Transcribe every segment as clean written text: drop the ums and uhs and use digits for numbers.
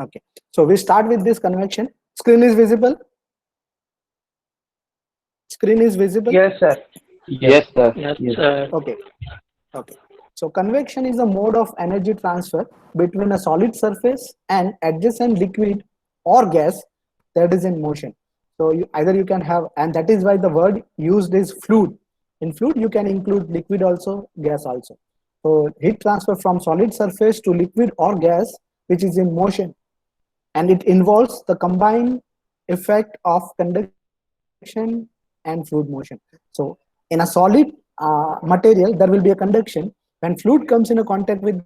Okay, so we start with this convection. Screen is visible. Screen is visible. Yes, sir. Yes, sir. Yes, Yes. sir. Okay. Okay. So convection is a mode of energy transfer between a solid surface and adjacent liquid or gas that is in motion. So either you can have, and that is why the word used is fluid. In fluid, you can include liquid also, gas also. So heat transfer from solid surface to liquid or gas, which is in motion, and it involves the combined effect of conduction and fluid motion. So in a solid material, there will be a conduction. When fluid comes in a contact with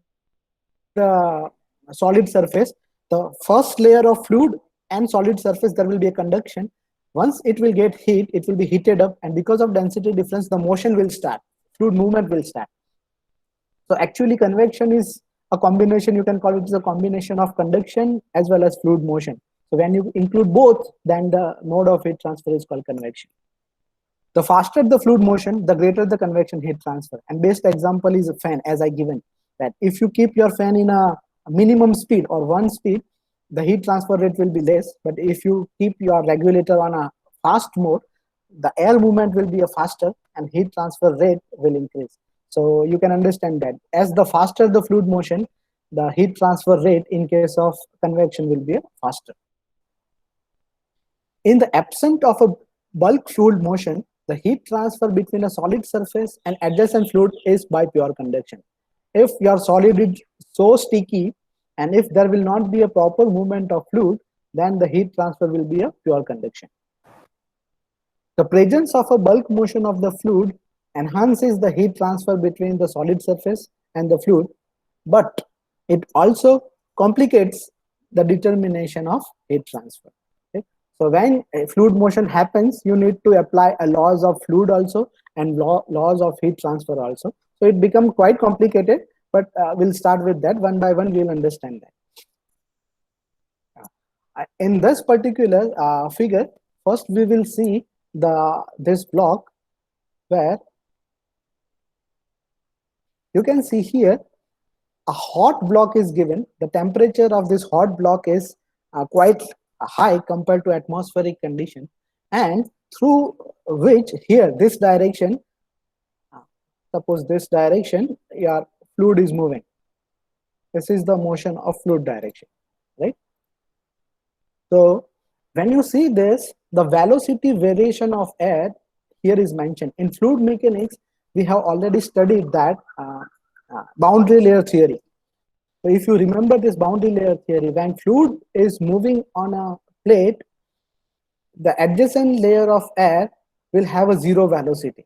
the solid surface, the first layer of fluid and solid surface, there will be a conduction. Once it will get heat, it will be heated up, and because of density difference, the motion will start. Fluid movement will start. So actually convection is a combination, you can call it as a combination of conduction as well as fluid motion. So when you include both, then the mode of heat transfer is called convection. The faster the fluid motion, the greater the convection heat transfer. And best example is a fan, as I given, that if you keep your fan in a minimum speed or one speed, the heat transfer rate will be less. But if you keep your regulator on a fast mode, the air movement will be a faster and heat transfer rate will increase. So you can understand that as the faster the fluid motion, the heat transfer rate in case of convection will be faster. In the absence of a bulk fluid motion, the heat transfer between a solid surface and adjacent fluid is by pure conduction. If your solid is so sticky and if there will not be a proper movement of fluid, then the heat transfer will be a pure conduction. The presence of a bulk motion of the fluid enhances the heat transfer between the solid surface and the fluid, but it also complicates the determination of heat transfer. Okay? So when a fluid motion happens, you need to apply a laws of fluid also and laws of heat transfer also. So it becomes quite complicated, but we'll start with that one by one. We'll understand that. In this particular figure, first we will see this block where you can see here a hot block is given. The temperature of this hot block is quite high compared to atmospheric condition, and through which here this direction, suppose this direction, your fluid is moving. This is the motion of fluid direction, right? So when you see this, the velocity variation of air here is mentioned. In fluid mechanics, we have already studied that boundary layer theory. So if you remember this boundary layer theory, when fluid is moving on a plate, the adjacent layer of air will have a zero velocity,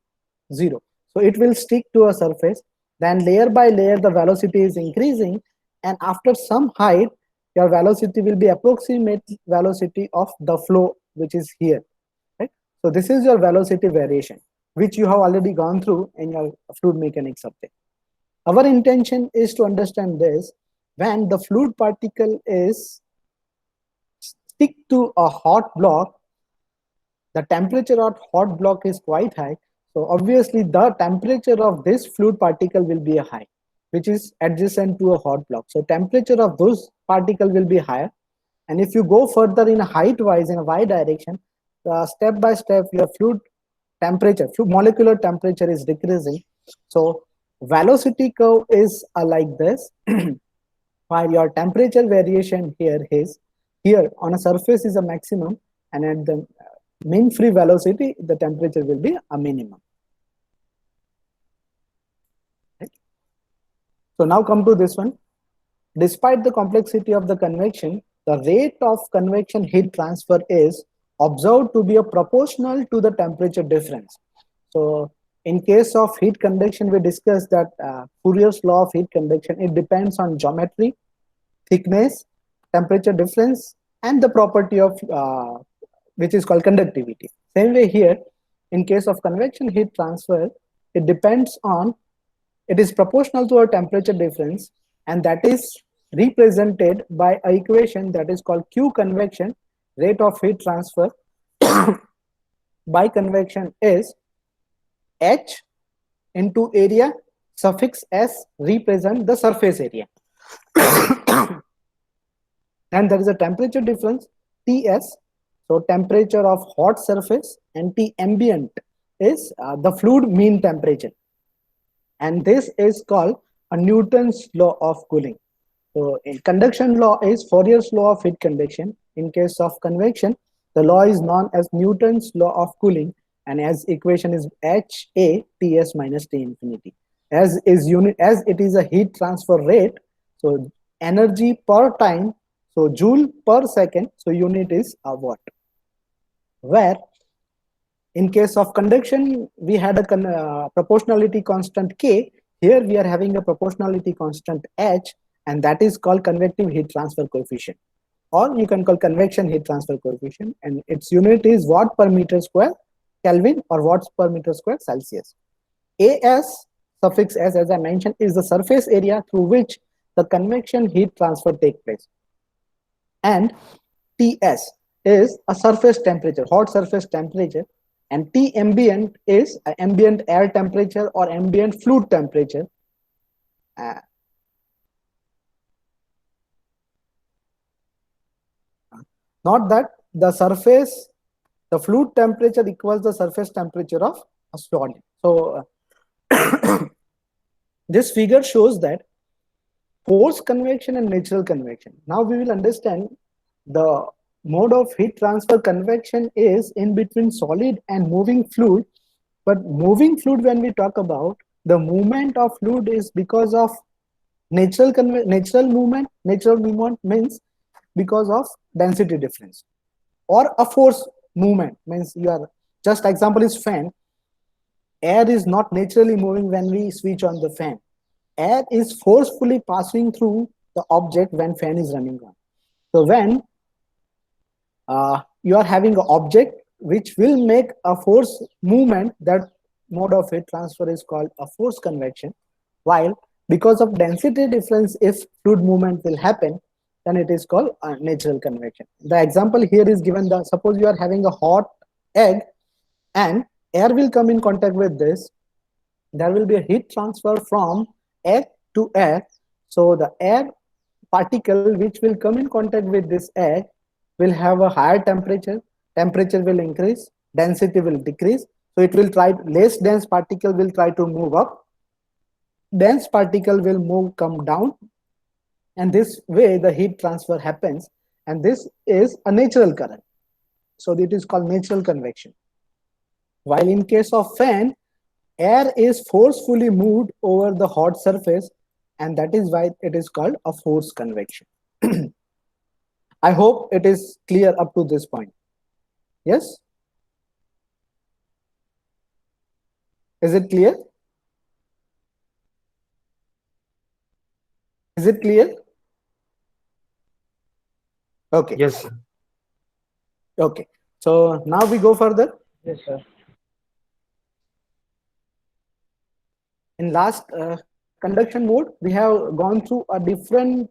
zero. So it will stick to a surface. Then layer by layer, the velocity is increasing, and after some height, your velocity will be approximate velocity of the flow, which is here, right? So this is your velocity variation, which you have already gone through in your fluid mechanics subject. Our intention is to understand this. When the fluid particle is stick to a hot block, the temperature of hot block is quite high. So obviously the temperature of this fluid particle will be a high, which is adjacent to a hot block. So temperature of those particle will be higher. And if you go further in a height wise in a y direction, step by step your fluid temperature, fluid molecular temperature is decreasing. So velocity curve is like this, while your temperature variation here is here on a surface is a maximum, and at the mean free velocity, the temperature will be a minimum. Right? So now come to this one. Despite the complexity of the convection, the rate of convection heat transfer is observed to be a proportional to the temperature difference. So in case of heat conduction, we discussed that Fourier's law of heat conduction, it depends on geometry, thickness, temperature difference, and the property of which is called conductivity. Same way here, in case of convection heat transfer, it depends on, it is proportional to a temperature difference, and that is represented by an equation that is called Q convection, rate of heat transfer by convection is H into area suffix S represent the surface area. And there is a temperature difference, Ts. So temperature of hot surface, and T ambient is the fluid mean temperature. And this is called a Newton's law of cooling. So in conduction law is Fourier's law of heat convection. In case of convection, the law is known as Newton's law of cooling, and as equation is HA Ts minus T infinity. As it is a heat transfer rate, so energy per time, so joule per second, so unit is a watt. Where in case of conduction, we had a proportionality constant K. Here we are having a proportionality constant H, and that is called convective heat transfer coefficient, or you can call convection heat transfer coefficient, and its unit is watt per meter square Kelvin or watts per meter square Celsius. As suffix S, as I mentioned, is the surface area through which the convection heat transfer takes place, and Ts is a surface temperature, hot surface temperature, and T ambient is ambient air temperature or ambient fluid temperature. Uh, not that the surface, the fluid temperature equals the surface temperature of a solid. So this figure shows that forced convection and natural convection. Now we will understand the mode of heat transfer. Convection is in between solid and moving fluid, but moving fluid, when we talk about the movement of fluid, is because of natural movement. Natural movement means because of density difference, or a force movement means you are, just example is fan. Air is not naturally moving when we switch on the fan. Air is forcefully passing through the object when fan is running on. So when you are having an object which will make a force movement, that mode of heat transfer is called a forced convection. While because of density difference, if fluid movement will happen, then it is called a natural convection. The example here is given. Suppose you are having a hot egg and air will come in contact with this, there will be a heat transfer from egg to air. So the air particle which will come in contact with this egg will have a higher temperature. Temperature will increase, density will decrease. So it will try, less dense particle will try to move up, dense particle will come down, and this way the heat transfer happens, and this is a natural current. So it is called natural convection. While in case of fan, air is forcefully moved over the hot surface, and that is why it is called a forced convection. I hope it is clear up to this point. Yes? Is it clear? Is it clear? Okay. Yes, sir. Okay. So now we go further. Yes, sir. In last conduction mode, we have gone through a different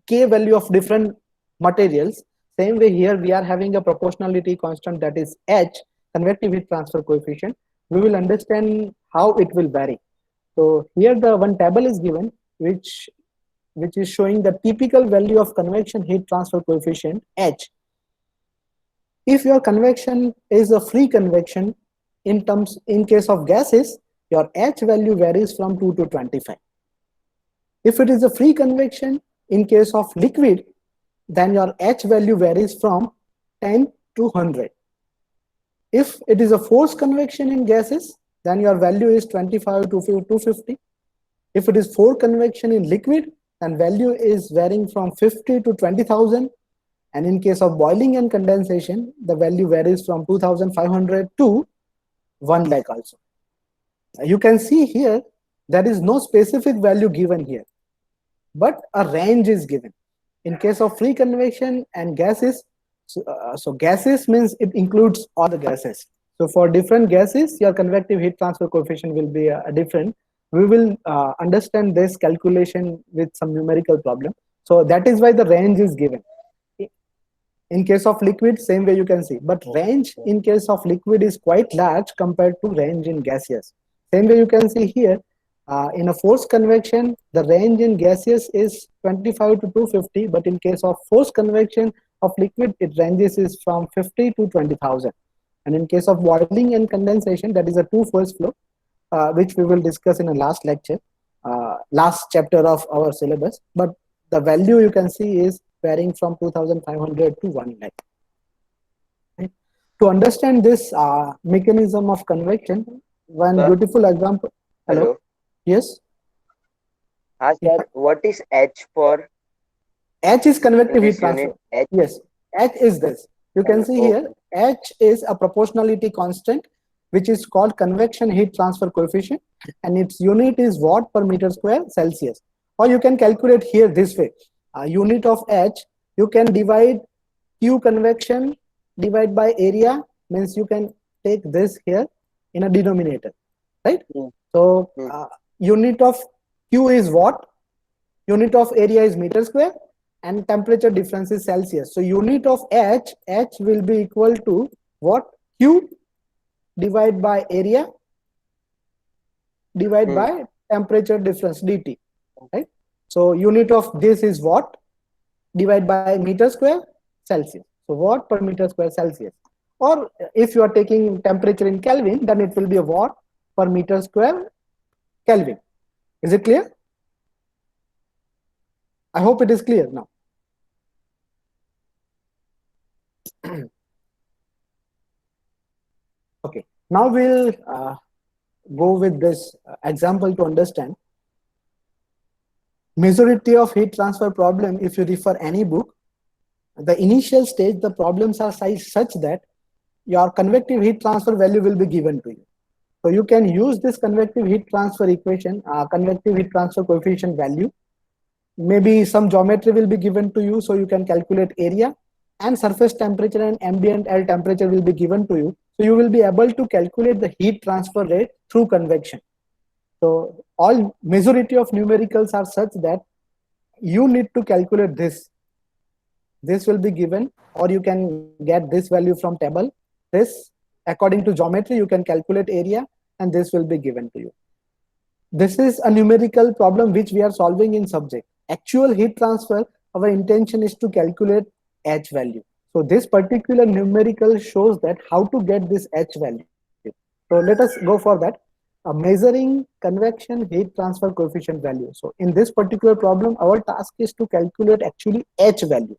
K value of different materials. Same way here we are having a proportionality constant, that is H, convective heat transfer coefficient. We will understand how it will vary. So here the one table is given which is showing the typical value of convection heat transfer coefficient H. If your convection is a free convection, in case of gases, your H value varies from 2 to 25. If it is a free convection in case of liquid, then your H value varies from 10 to 100. If it is a forced convection in gases, then your value is 25 to 250. If it is forced convection in liquid, then value is varying from 50 to 20,000. And in case of boiling and condensation, the value varies from 2,500 to 1 lakh also. You can see here, there is no specific value given here, but a range is given. In case of free convection and gases, so gases means it includes all the gases. So for different gases, your convective heat transfer coefficient will be different. We will understand this calculation with some numerical problem. So that is why the range is given. In case of liquid, same way you can see, but range in case of liquid is quite large compared to range in gaseous. Same way you can see here, In a forced convection, the range in gaseous is 25 to 250, but in case of forced convection of liquid, it ranges is from 50 to 20,000. And in case of boiling and condensation, that is a two-phase flow, which we will discuss in a last lecture, last chapter of our syllabus. But the value you can see is varying from 2,500 to 1 lakh. Right? To understand this mechanism of convection, one Sir, beautiful example. Hello. hello. Yes. Sir, what is H for H is in convective heat this unit? transfer. H. Yes, H is this. You can see here, Okay. H is a proportionality constant, which is called convection heat transfer coefficient, and its unit is watt per meter square Celsius. Or you can calculate here this way. Unit of H, you can divide Q convection divide by area, means you can take this here in a denominator, right? Hmm. So Hmm. unit of Q is watt, unit of area is meter square, and temperature difference is Celsius. So unit of H will be equal to what? Q divided by area divided Hmm. by temperature difference dt, right? So unit of this is watt divided by meter square Celsius. So watt per meter square Celsius. Or if you are taking temperature in Kelvin, then it will be a watt per meter square Kelvin. Is it clear? I hope it is clear now. Okay, now we'll go with this example to understand. Majority of heat transfer problem, if you refer any book, the initial stage, the problems are sized such that your convective heat transfer value will be given to you. So you can use this convective heat transfer equation, convective heat transfer coefficient value. Maybe some geometry will be given to you, so you can calculate area, and surface temperature and ambient air temperature will be given to you. So you will be able to calculate the heat transfer rate through convection. So all majority of numericals are such that you need to calculate this. This will be given, or you can get this value from table. This, according to geometry, you can calculate area, and this will be given to you. This is a numerical problem which we are solving in subject. Actual heat transfer, our intention is to calculate H value. So this particular numerical shows that how to get this H value. So let us go for that. Measuring convection heat transfer coefficient value. So in this particular problem, our task is to calculate actually H value.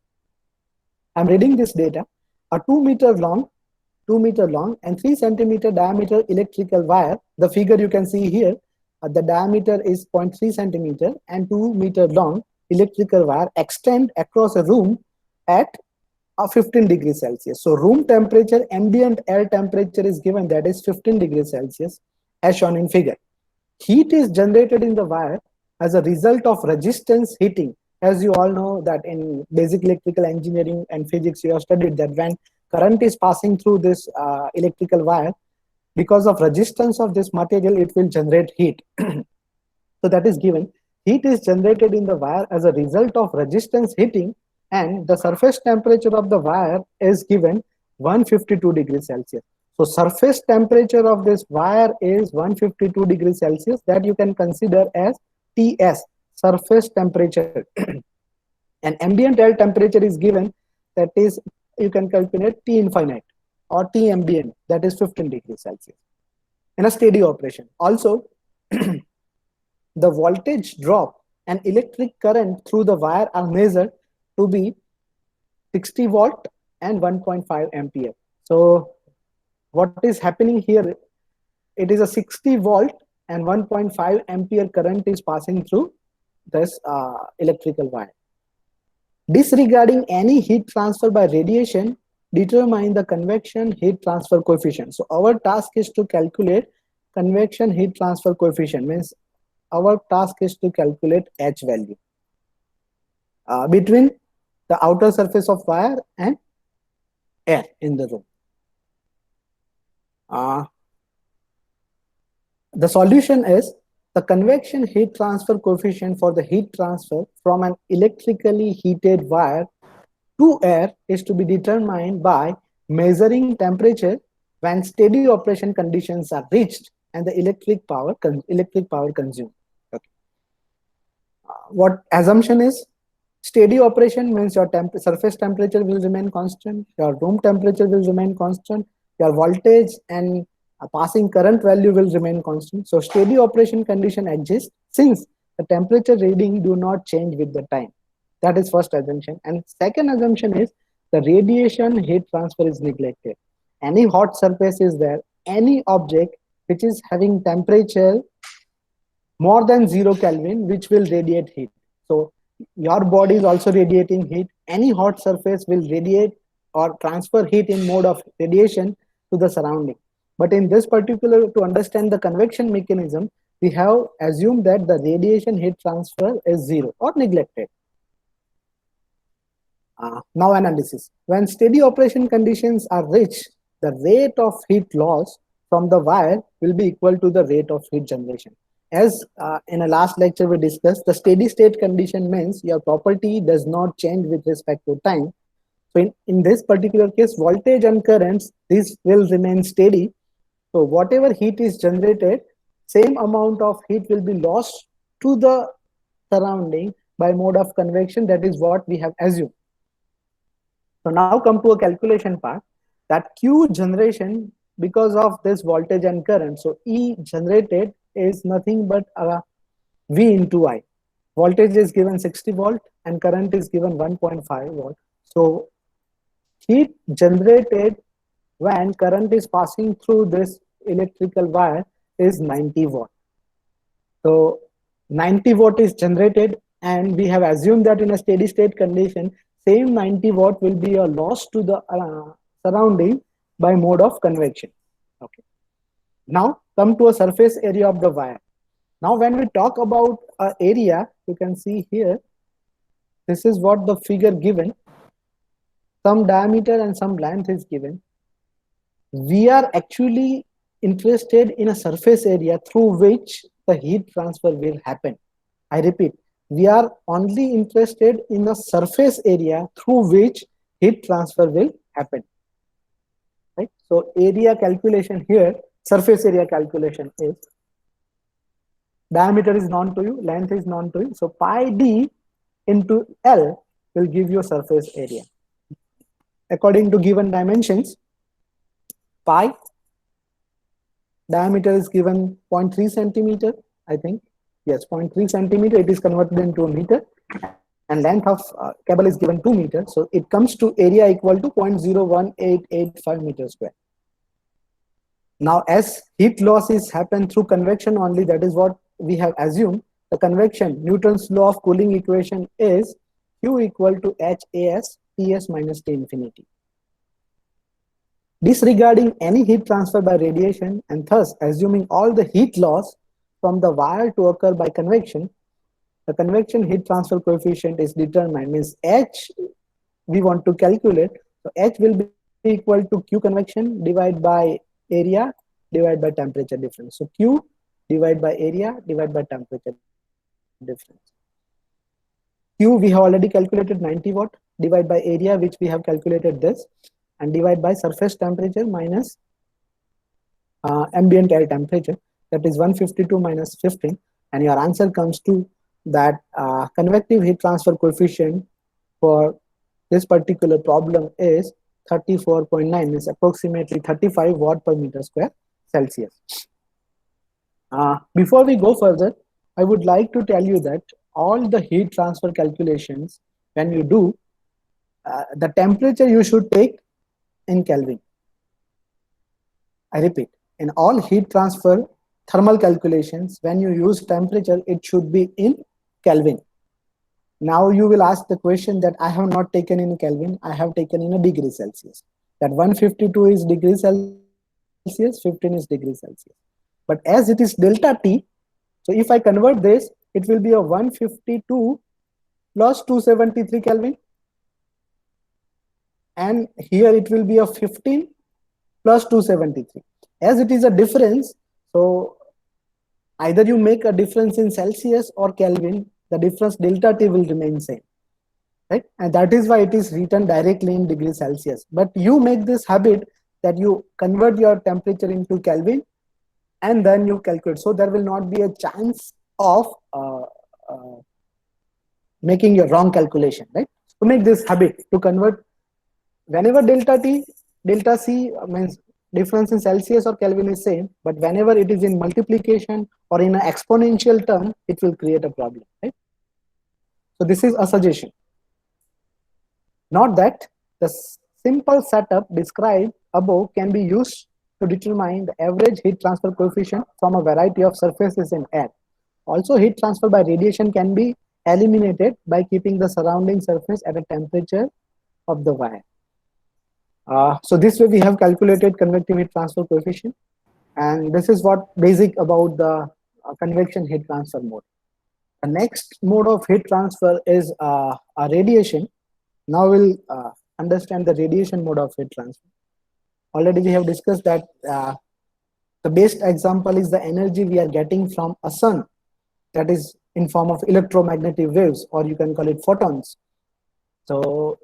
I'm reading this data. A 2 meter long and 3 centimeter diameter electrical wire. The figure you can see here, the diameter is 0.3 centimeter and 2 meter long electrical wire extend across a room at 15 degrees Celsius. So room temperature, ambient air temperature is given, that is 15 degrees Celsius, as shown in figure. Heat is generated in the wire as a result of resistance heating. As you all know that in basic electrical engineering and physics, you have studied that when current is passing through this electrical wire, because of resistance of this material, it will generate heat. So that is given. Heat is generated in the wire as a result of resistance heating, and the surface temperature of the wire is given 152 degrees Celsius. So surface temperature of this wire is 152 degrees Celsius, that you can consider as TS, surface temperature. And ambient air temperature is given, that is, you can calculate T infinite or T ambient, that is 15 degrees Celsius in a steady operation. Also, the voltage drop and electric current through the wire are measured to be 60 volt and 1.5 ampere. So what is happening here, it is a 60 volt and 1.5 ampere current is passing through this electrical wire. Disregarding any heat transfer by radiation, determine the convection heat transfer coefficient. So our task is to calculate convection heat transfer coefficient, means our task is to calculate H value between the outer surface of wire and air in the room. The solution is the convection heat transfer coefficient for the heat transfer from an electrically heated wire to air is to be determined by measuring temperature when steady operation conditions are reached and the electric power consumed. What assumption is? Steady operation means your surface temperature will remain constant, your room temperature will remain constant, your voltage and passing current value will remain constant. So steady operation condition exists since the temperature reading do not change with the time. That is first assumption. And second assumption is the radiation heat transfer is neglected. Any hot surface is there, any object which is having temperature more than 0 Kelvin, which will radiate heat. So your body is also radiating heat. Any hot surface will radiate or transfer heat in mode of radiation to the surrounding. But in this particular, to understand the convection mechanism, we have assumed that the radiation heat transfer is 0 or neglected. Now analysis. When steady operation conditions are reached, the rate of heat loss from the wire will be equal to the rate of heat generation. As in a last lecture we discussed, the steady state condition means your property does not change with respect to time. So in this particular case, voltage and currents, these will remain steady. So whatever heat is generated, same amount of heat will be lost to the surrounding by mode of convection. That is what we have assumed. So now come to a calculation part, that Q generation because of this voltage and current. So E generated is nothing but V into I. Voltage is given 60 volt and current is given 1.5 volt. So heat generated when current is passing through this electrical wire is 90 watt. So 90 watt is generated, and we have assumed that in a steady state condition, same 90 watt will be a loss to the surrounding by mode of convection. Okay. Now come to a surface area of the wire. Now when we talk about area, you can see here, this is what the figure given. Some diameter and some length is given. We are actually interested in a surface area through which the heat transfer will happen. I repeat, we are only interested in the surface area through which heat transfer will happen. Right? So area calculation here, surface area calculation is, diameter is known to you, length is known to you. So pi d into L will give you surface area. According to given dimensions, pi, diameter is given 0.3 centimeter, I think. Yes, 0.3 centimeter, it is converted into a meter. And length of cable is given 2 meters. So it comes to area equal to 0.01885 meters square. Now, as heat loss is happened through convection only, that is what we have assumed. The convection, Newton's law of cooling equation is Q equal to HAS Ts minus T infinity. Disregarding any heat transfer by radiation and thus assuming all the heat loss from the wire to occur by convection, the convection heat transfer coefficient is determined, means H we want to calculate. So H will be equal to Q convection divided by area divided by temperature difference. So Q divided by area divided by temperature difference. Q we have already calculated 90 watt, divided by area which we have calculated this, and divide by surface temperature minus ambient air temperature, that is 152 minus 15, and your answer comes to that convective heat transfer coefficient for this particular problem is 34.9, is approximately 35 watt per meter square Celsius. Before we go further, I would like to tell you that all the heat transfer calculations, when you do, the temperature you should take in Kelvin. I repeat, in all heat transfer thermal calculations, when you use temperature, it should be in Kelvin. Now you will ask the question that I have not taken in Kelvin, I have taken in a degree Celsius. That 152 is degree Celsius, 15 is degree Celsius. But as it is delta T, so if I convert this, it will be a 152 plus 273 Kelvin. And here it will be a 15 plus 273. As it is a difference, so either you make a difference in Celsius or Kelvin, the difference delta T will remain same, right? And that is why it is written directly in degree Celsius. But you make this habit that you convert your temperature into Kelvin and then you calculate. So there will not be a chance of making a wrong calculation, right? To make this habit to convert whenever delta c means difference in Celsius or Kelvin is same, but whenever it is in multiplication or in an exponential term, it will create a problem, right? So this is a suggestion. Note that the simple setup described above can be used to determine the average heat transfer coefficient from a variety of surfaces in air. Also, heat transfer by radiation can be eliminated by keeping the surrounding surface at a temperature of the wire. So this way we have calculated convective heat transfer coefficient, and this is what basic about the convection heat transfer mode. The next mode of heat transfer is a radiation. Now we'll understand the radiation mode of heat transfer. Already we have discussed that the best example is the energy we are getting from a sun, that is in form of electromagnetic waves, or you can call it photons. So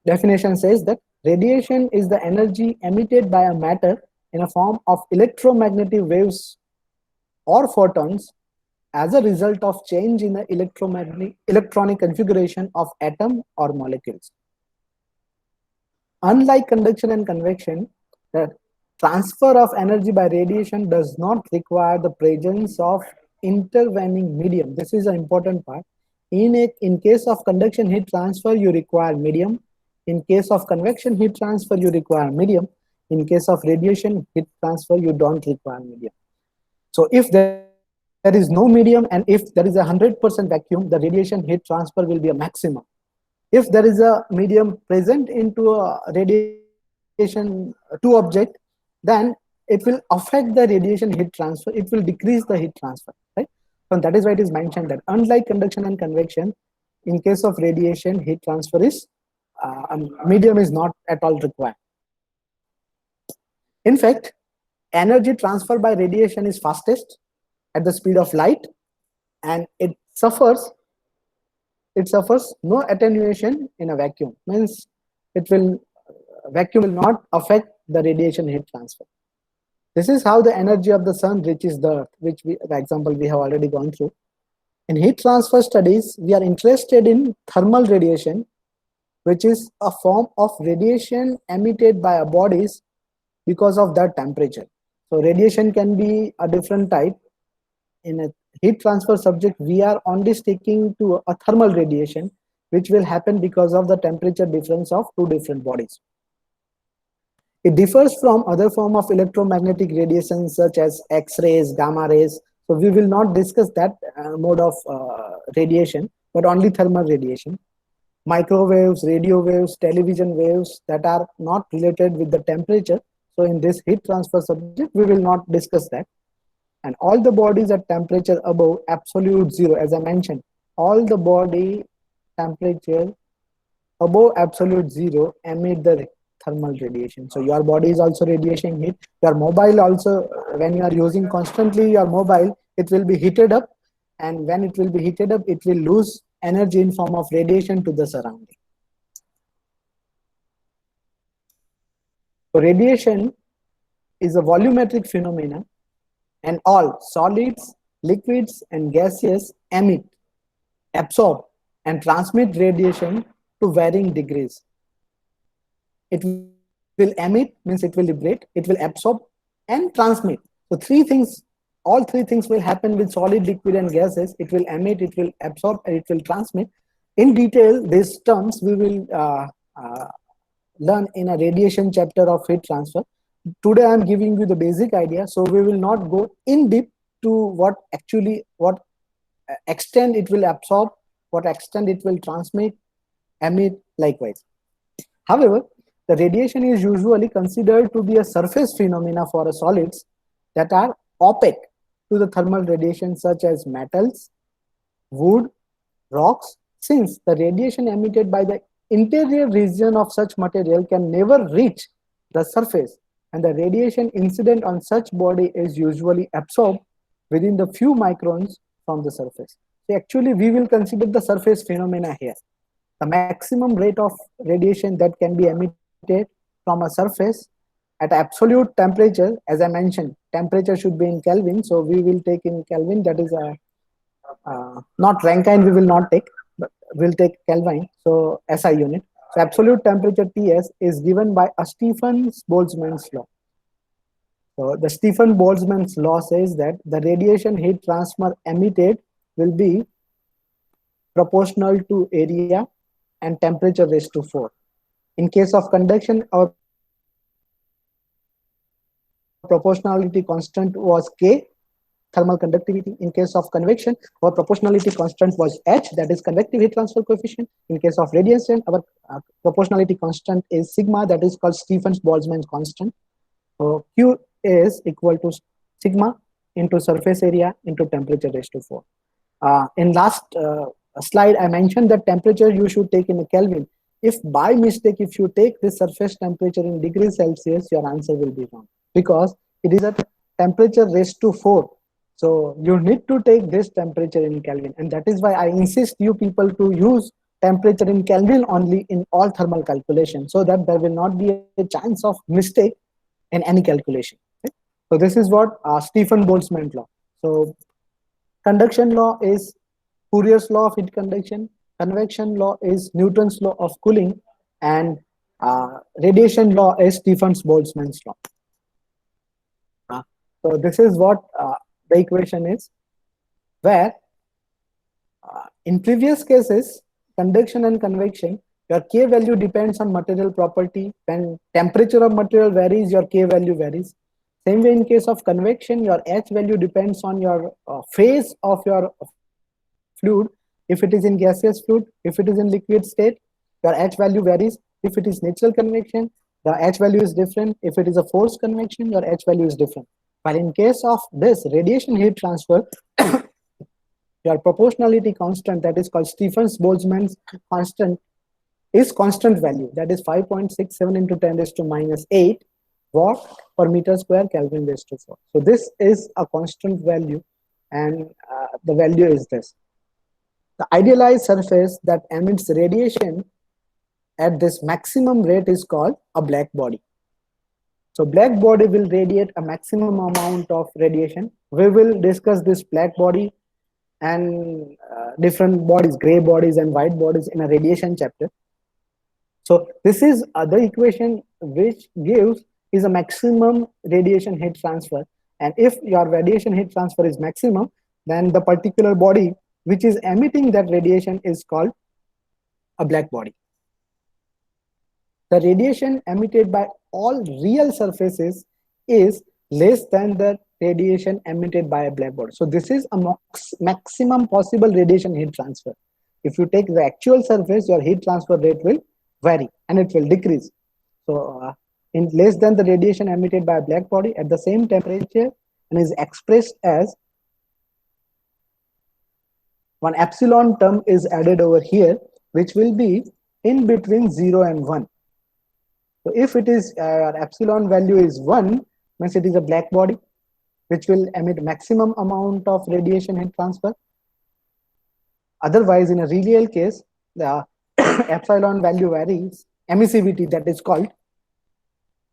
definition says that radiation is the energy emitted by a matter in a form of electromagnetic waves or photons as a result of change in the electronic configuration of atom or molecules. Unlike conduction and convection, the transfer of energy by radiation does not require the presence of intervening medium. This is an important part. In case of conduction heat transfer, you require medium. In case of convection heat transfer, you require medium. In case of radiation heat transfer, you don't require medium. So if there is no medium and if there is a 100% vacuum, the radiation heat transfer will be a maximum. If there is a medium present into a radiation two object, then it will affect the radiation heat transfer. It will decrease the heat transfer, right? So that is why it is mentioned that unlike conduction and convection, in case of radiation heat transfer is medium is not at all required. In fact, energy transfer by radiation is fastest at the speed of light, and it suffers no attenuation in a vacuum. Means it will vacuum will not affect the radiation heat transfer. This is how the energy of the sun reaches the earth, which the example we have already gone through. In heat transfer studies, we are interested in thermal radiation, which is a form of radiation emitted by our bodies because of their temperature. So radiation can be a different type. In a heat transfer subject, we are only sticking to a thermal radiation, which will happen because of the temperature difference of two different bodies. It differs from other form of electromagnetic radiation such as X-rays, gamma rays. So we will not discuss that mode of radiation, but only thermal radiation. Microwaves, radio waves, television waves that are not related with the temperature. So in this heat transfer subject, we will not discuss that. And all the bodies at temperature above absolute zero, as I mentioned, all the body temperature above absolute zero emit the thermal radiation. So your body is also radiation heat. Your mobile also, when you are using constantly your mobile, it will be heated up, and when it will be heated up, it will lose energy in form of radiation to the surrounding. So radiation is a volumetric phenomenon, and all solids, liquids, and gaseous emit, absorb, and transmit radiation to varying degrees. It will emit, means it will liberate, it will absorb, and transmit. So all three things will happen with solid, liquid, and gases. It will emit, it will absorb, and it will transmit. In detail, these terms we will learn in a radiation chapter of heat transfer. Today I am giving you the basic idea, so we will not go in deep to what extent it will absorb, what extent it will transmit, emit, likewise. However, the radiation is usually considered to be a surface phenomena for solids that are opaque to the thermal radiation, such as metals, wood, rocks, since the radiation emitted by the interior region of such material can never reach the surface, and the radiation incident on such body is usually absorbed within the few microns from the surface. So actually, we will consider the surface phenomena here. The maximum rate of radiation that can be emitted from a surface at absolute temperature, as I mentioned, temperature should be in Kelvin, so we will take in Kelvin, that is not Rankine we will not take, but we'll take Kelvin, so SI unit. So absolute temperature Ts is given by a Stefan-Boltzmann's law. So the Stefan-Boltzmann's law says that the radiation heat transfer emitted will be proportional to area and temperature raised to 4. In case of conduction, our proportionality constant was K, thermal conductivity. In case of convection, our proportionality constant was H, that is convective heat transfer coefficient. In case of radiation, our proportionality constant is sigma, that is called Stefan-Boltzmann constant. So Q is equal to sigma into surface area into temperature raised to 4. In last slide, I mentioned that temperature you should take in a Kelvin. If by mistake, if you take this surface temperature in degrees Celsius, your answer will be wrong, because it is at temperature raised to 4. So you need to take this temperature in Kelvin, and that is why I insist you people to use temperature in Kelvin only in all thermal calculations, so that there will not be a chance of mistake in any calculation. Okay? So this is what Stefan-Boltzmann law. So conduction law is Fourier's law of heat conduction. Convection law is Newton's law of cooling, and radiation law is Stefan-Boltzmann's law. So this is what the equation is, where in previous cases, conduction and convection, your K value depends on material property. When temperature of material varies, your K value varies. Same way in case of convection, your H value depends on your phase of your fluid. If it is in gaseous fluid, if it is in liquid state, your H value varies. If it is natural convection, the H value is different. If it is a forced convection, your H value is different. But in case of this radiation heat transfer, your proportionality constant, that is called Stefan-Boltzmann's constant, is constant value, that is 5.67 into 10 raised to minus 8 watt per meter square Kelvin raised to 4. So this is a constant value, and the value is this. The idealized surface that emits radiation at this maximum rate is called a black body. So black body will radiate a maximum amount of radiation. We will discuss this black body and different bodies, gray bodies and white bodies, in a radiation chapter. So this is the equation which gives is a maximum radiation heat transfer. And if your radiation heat transfer is maximum, then the particular body which is emitting that radiation is called a black body. The radiation emitted by all real surfaces is less than the radiation emitted by a black body. So this is a maximum possible radiation heat transfer. If you take the actual surface, your heat transfer rate will vary and it will decrease. So in less than the radiation emitted by a black body at the same temperature, and is expressed as one epsilon term is added over here, which will be in between 0 and 1. So if it is epsilon value is 1, means it is a black body which will emit maximum amount of radiation heat transfer. Otherwise, in a real case, the epsilon value varies, emissivity that is called,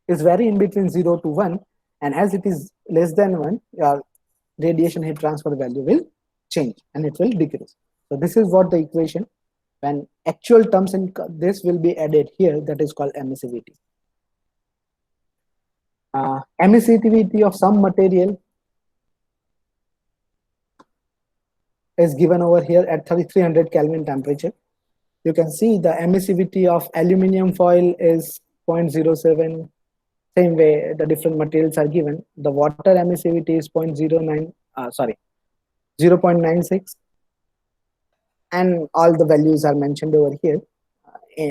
is vary in between 0 to 1, and as it is less than 1, your radiation heat transfer value will change and it will decrease. So this is what the equation, when actual terms in this will be added here, that is called emissivity. Emissivity of some material is given over here at 3300 Kelvin temperature. You can see the emissivity of aluminum foil is 0.07. Same way the different materials are given. The water emissivity is 0.96, and all the values are mentioned over here.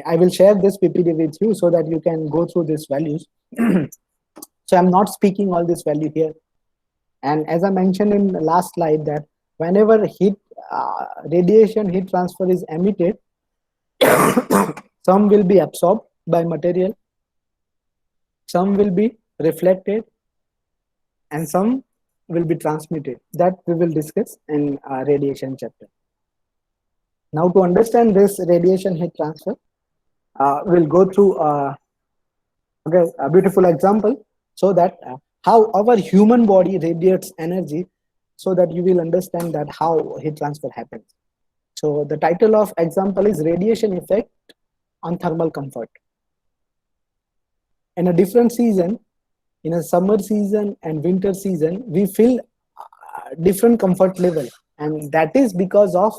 I will share this PPT with you so that you can go through these values. So I'm not speaking all this value here. And as I mentioned in the last slide, that whenever radiation heat transfer is emitted, some will be absorbed by material, some will be reflected, and some will be transmitted. That we will discuss in radiation chapter. Now, to understand this radiation heat transfer, we'll go through a beautiful example, so that how our human body radiates energy, so that you will understand that how heat transfer happens. So the title of example is radiation effect on thermal comfort. In a different season, in a summer season and winter season, we feel different comfort level, and that is because of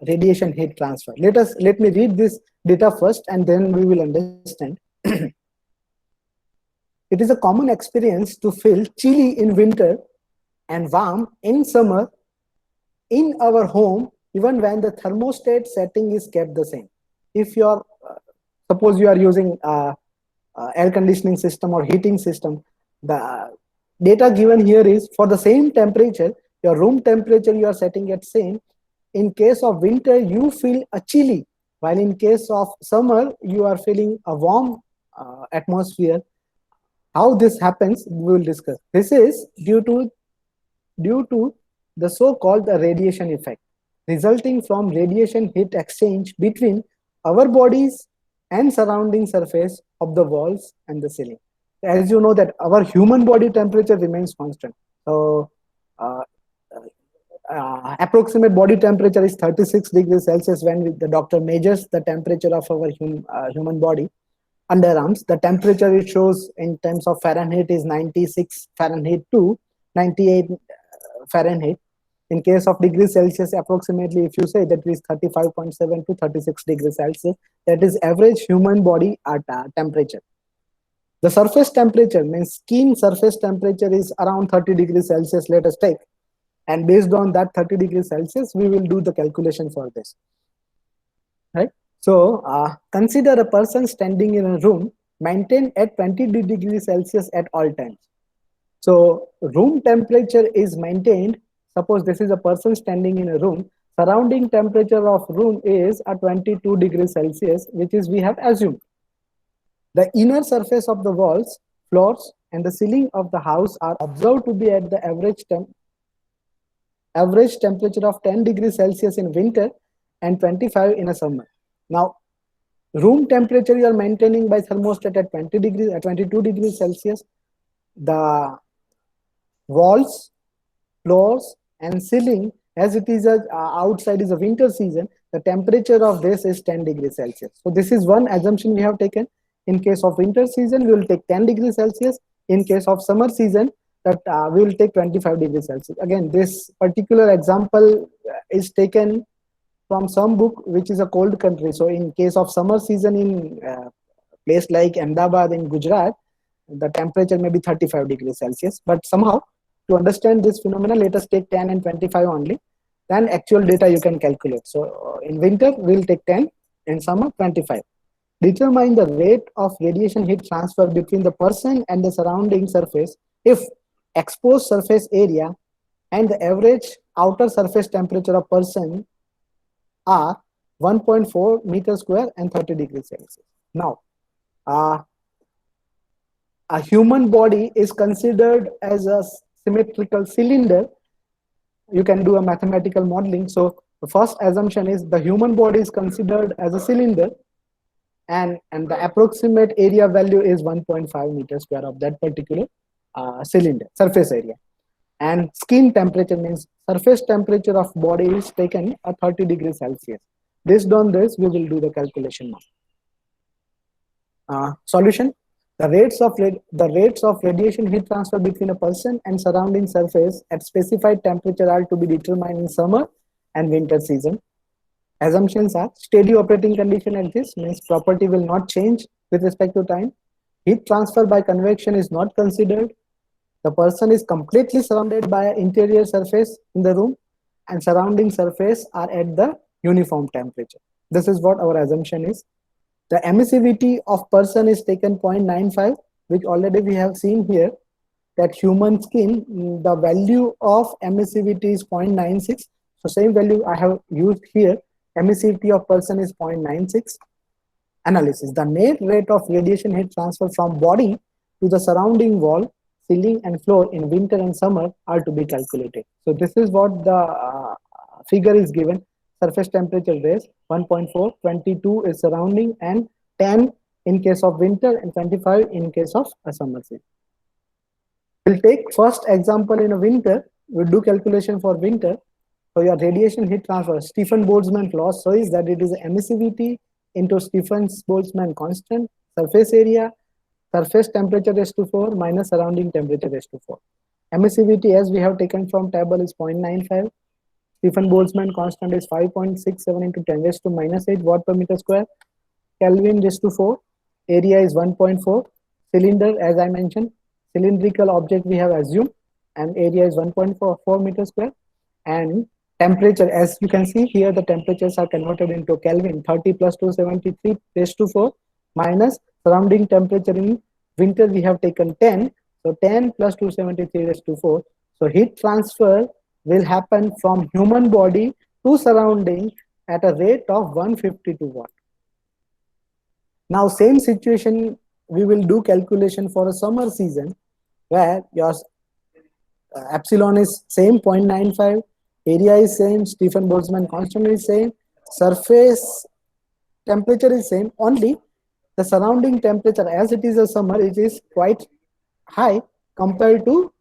radiation heat transfer. Let me read this data first, and then we will understand. It is a common experience to feel chilly in winter and warm in summer in our home, even when the thermostat setting is kept the same. If you are, suppose you are using air conditioning system or heating system, the data given here is for the same temperature, your room temperature you are setting at same. In case of winter, you feel a chilly, while in case of summer, you are feeling a warm atmosphere. How this happens, we will discuss. This is due to the so-called radiation effect, resulting from radiation heat exchange between our bodies and surrounding surface of the walls and the ceiling. As you know that our human body temperature remains constant. So uh, approximate body temperature is 36 degrees Celsius when the doctor measures the temperature of our human body underarms. The temperature it shows in terms of Fahrenheit is 96 Fahrenheit to 98 Fahrenheit. In case of degrees Celsius, approximately, if you say that is 35.7 to 36 degrees Celsius, that is average human body at temperature. The surface temperature means skin surface temperature is around 30 degrees Celsius, let us take. And based on that 30 degrees Celsius, we will do the calculation for this. Right? So consider a person standing in a room maintained at 20 degrees Celsius at all times. So room temperature is maintained. Suppose this is a person standing in a room. Surrounding temperature of room is at 22 degrees Celsius, which is we have assumed. The inner surface of the walls, floors, and the ceiling of the house are observed to be at the average temperature of 10 degrees Celsius in winter and 25 in a summer. Now, room temperature you are maintaining by thermostat at 20 degrees, at 22 degrees Celsius. The walls, floors, and ceiling, as it is outside is a winter season, the temperature of this is 10 degrees Celsius. So this is one assumption we have taken. In case of winter season, we will take 10 degrees Celsius. In case of summer season, that we will take 25 degrees Celsius. Again, this particular example is taken from some book which is a cold country. So in case of summer season in place like Ahmedabad in Gujarat, the temperature may be 35 degrees Celsius. But somehow, to understand this phenomenon, let us take 10 and 25 only. Then actual data you can calculate. So in winter, we'll take 10. In summer, 25. Determine the rate of radiation heat transfer between the person and the surrounding surface if exposed surface area and the average outer surface temperature of person are 1.4 meters square and 30 degrees Celsius. Now, a human body is considered as a symmetrical cylinder. You can do a mathematical modeling. So the first assumption is the human body is considered as a cylinder, and the approximate area value is 1.5 meters square of that particular cylinder, surface area. And skin temperature means surface temperature of body is taken at 30 degrees Celsius. Based on this, we will do the calculation now. Solution: the rates of radiation heat transfer between a person and surrounding surface at specified temperature are to be determined in summer and winter season. Assumptions are: steady operating condition exists, means property will not change with respect to time. Heat transfer by convection is not considered. The person is completely surrounded by an interior surface in the room, and surrounding surface are at the uniform temperature. This is what our assumption is. The emissivity of person is taken 0.95, which already we have seen here, that human skin, the value of emissivity is 0.96. So same value I have used here. Emissivity of person is 0.96. Analysis: the net rate of radiation heat transfer from body to the surrounding wall, ceiling, and floor in winter and summer are to be calculated. So this is what the figure is given. Surface temperature raise 1.4, 22 is surrounding, and 10 in case of winter and 25 in case of a summer season. We'll take first example in a winter. We'll do calculation for winter. So your radiation heat transfer, Stefan-Boltzmann law says that it is emissivity into Stefan-Boltzmann constant, surface area, surface temperature raised to 4 minus surrounding temperature raised to 4. Emissivity, as we have taken from table, is 0.95. Stefan-Boltzmann constant is 5.67 into 10 raised to minus 8 watt per meter square. Kelvin raised to 4. Area is 1.4. Cylinder, as I mentioned, cylindrical object we have assumed, and area is 1.44 meter square. And temperature, as you can see here, the temperatures are converted into Kelvin. 30 plus 273 raised to 4 minus surrounding temperature in winter we have taken 10. So 10 plus 273 raised to 4. So heat transfer will happen from human body to surrounding at a rate of 152 watt. Now same situation, we will do calculation for a summer season where your epsilon is same 0.95, area is same, Stefan-Boltzmann constant is same, surface temperature is same, only the surrounding temperature, as it is a summer, it is quite high compared to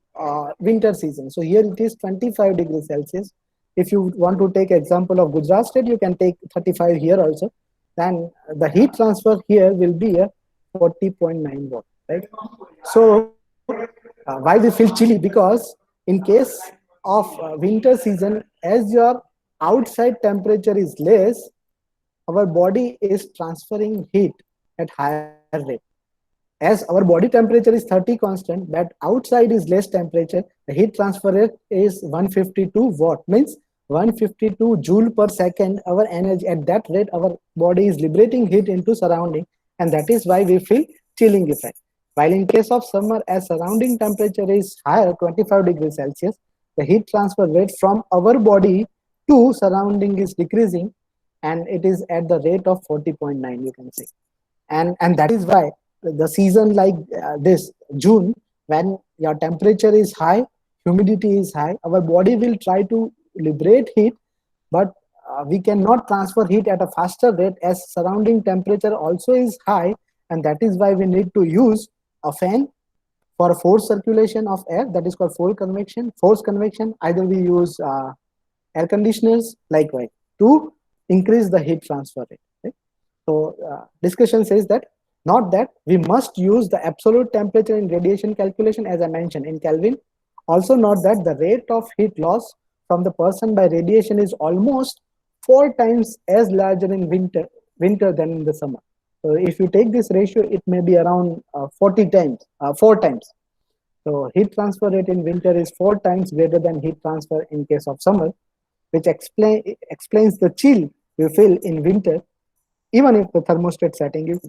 winter season. So here it is 25 degrees Celsius. If you want to take example of Gujarat state, you can take 35 here also. Then the heat transfer here will be a 40.9 watt, right? So why we feel chilly? Because in case of winter season, as your outside temperature is less, our body is transferring heat at higher rate. As our body temperature is 30 constant, but outside is less temperature, the heat transfer rate is 152 watt, means 152 joule per second. Our energy at that rate, our body is liberating heat into surrounding, and that is why we feel chilling effect. While in case of summer, as surrounding temperature is higher, 25 degrees Celsius, the heat transfer rate from our body to surrounding is decreasing, and it is at the rate of 40.9, you can see. And that is why the season like this June, when your temperature is high, humidity is high, our body will try to liberate heat, but we cannot transfer heat at a faster rate as surrounding temperature also is high, and that is why we need to use a fan for forced circulation of air, that is called forced convection. Either we use air conditioners likewise to increase the heat transfer rate, right? So discussion says that not that we must use the absolute temperature in radiation calculation, as I mentioned in Kelvin. Also not that the rate of heat loss from the person by radiation is almost 4 times as larger in winter than in the summer. So if you take this ratio, it may be around 40 times, 4 times. So heat transfer rate in winter is 4 times greater than heat transfer in case of summer, which explains the chill we feel in winter, even if the thermostat setting is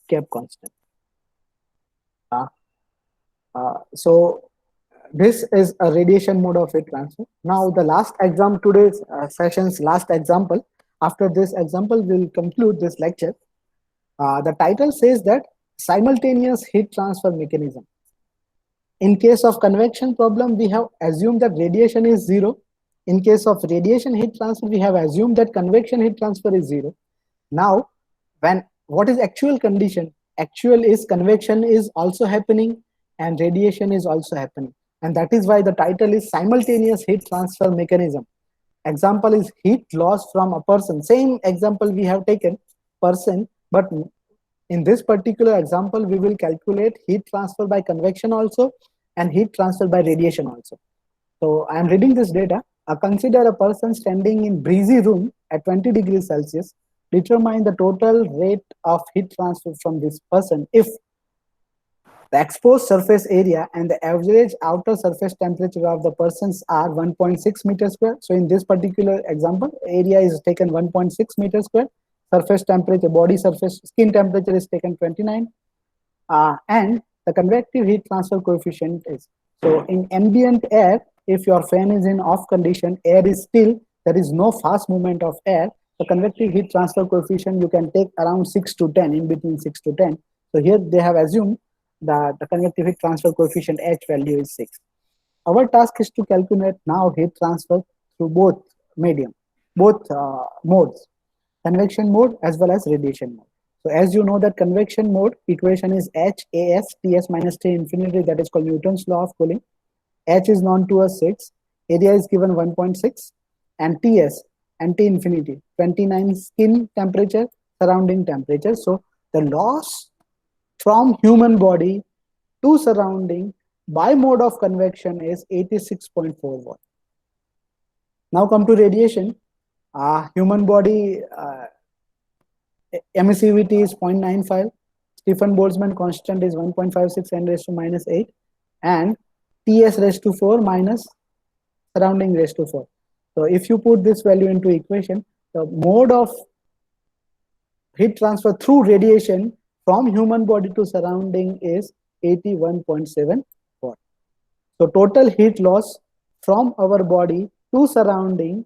kept constant. So this is a radiation mode of heat transfer. Now the last example, today's session's last example. After this example, we'll conclude this lecture. The title says that simultaneous heat transfer mechanism. In case of convection problem, we have assumed that radiation is zero. In case of radiation heat transfer, we have assumed that convection heat transfer is zero. Now, what is actual condition? Actual is convection is also happening and radiation is also happening. And that is why the title is simultaneous heat transfer mechanism. Example is heat loss from a person. Same example we have taken, person, but in this particular example, we will calculate heat transfer by convection also and heat transfer by radiation also. So I am reading this data. Consider a person standing in breezy room at 20 degrees Celsius. Determine the total rate of heat transfer from this person if the exposed surface area and the average outer surface temperature of the persons are 1.6 meters square. So in this particular example, area is taken 1.6 meters square. Surface temperature, body surface, skin temperature is taken 29. And the convective heat transfer coefficient is, so in ambient air, if your fan is in off condition, air is still, there is no fast movement of air, the convective heat transfer coefficient you can take around 6 to 10, in between 6 to 10. So here they have assumed that the convective heat transfer coefficient H value is 6. Our task is to calculate now heat transfer through both modes, convection mode as well as radiation mode. So as you know that convection mode equation is H AS Ts minus T infinity, that is called Newton's law of cooling. H is known to us 6, area is given 1.6, and Ts, and T infinity, 29 skin temperature, surrounding temperature. So the loss from human body to surrounding by mode of convection is 86.4 watt. Now come to radiation. Human body emissivity is 0.95. Stephen Boltzmann constant is 1.56 10 raised to minus 8, and Ts raised to 4 minus surrounding raised to 4. So if you put this value into equation, the mode of heat transfer through radiation from human body to surrounding is 81.7 watt. So total heat loss from our body to surrounding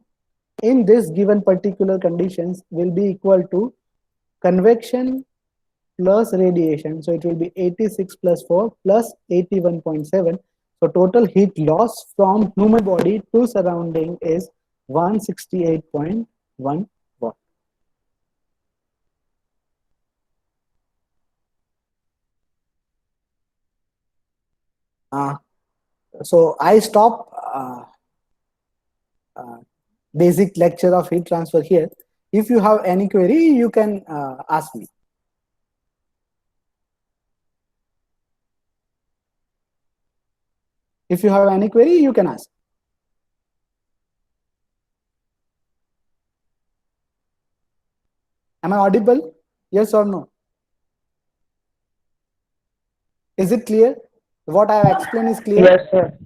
in this given particular conditions will be equal to convection plus radiation. So it will be 86 plus 4 plus 81.7. So total heat loss from human body to surrounding is 168.1 watt. So I stop basic lecture of heat transfer here. If you have any query, you can ask me. If you have any query, you can ask. Am I audible? Yes or no? Is it clear? What I have explained is clear? Yes, sir.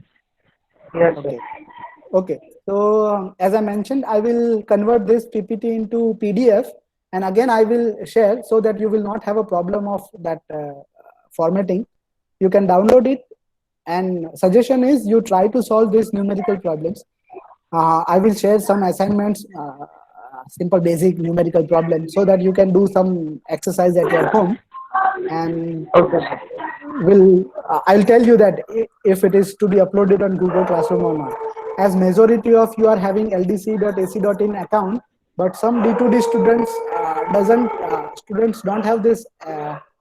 Yes, sir. Okay. Okay. So as I mentioned, I will convert this PPT into PDF, and again I will share so that you will not have a problem of that formatting. You can download it, and suggestion is you try to solve these numerical problems. I will share some assignments, simple basic numerical problems, so that you can do some exercise at your home, and Okay, sir. will I'll tell you that if it is to be uploaded on Google Classroom or not. As majority of you are having ldc.ac.in account, but some D2D students students don't have this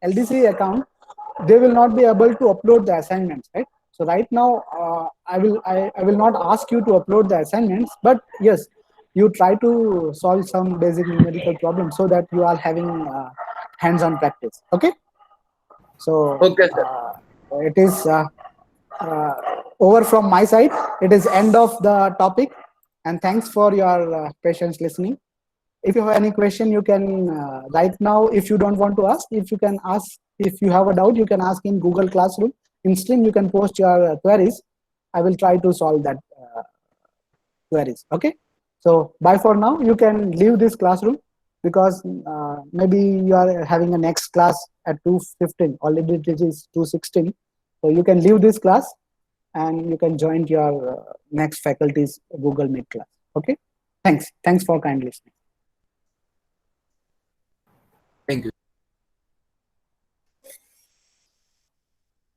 LDC account, they will not be able to upload the assignments, right? So right now I will not ask you to upload the assignments, but yes, you try to solve some basic numerical problems so that you are having hands-on practice. Okay. So Okay, sir. it is over from my side. It is end of the topic, and thanks for your patience listening. If you have any question, you can right now. If you don't want to ask, if you can ask, if you have a doubt, you can ask in Google Classroom. In stream, you can post your queries. I will try to solve that queries. Okay. So bye for now. You can leave this classroom because maybe you are having a next class at 2:15. Already it is 2:16. So you can leave this class and you can join your next faculty's Google Meet class. Okay. Thanks. Thanks for kind listening.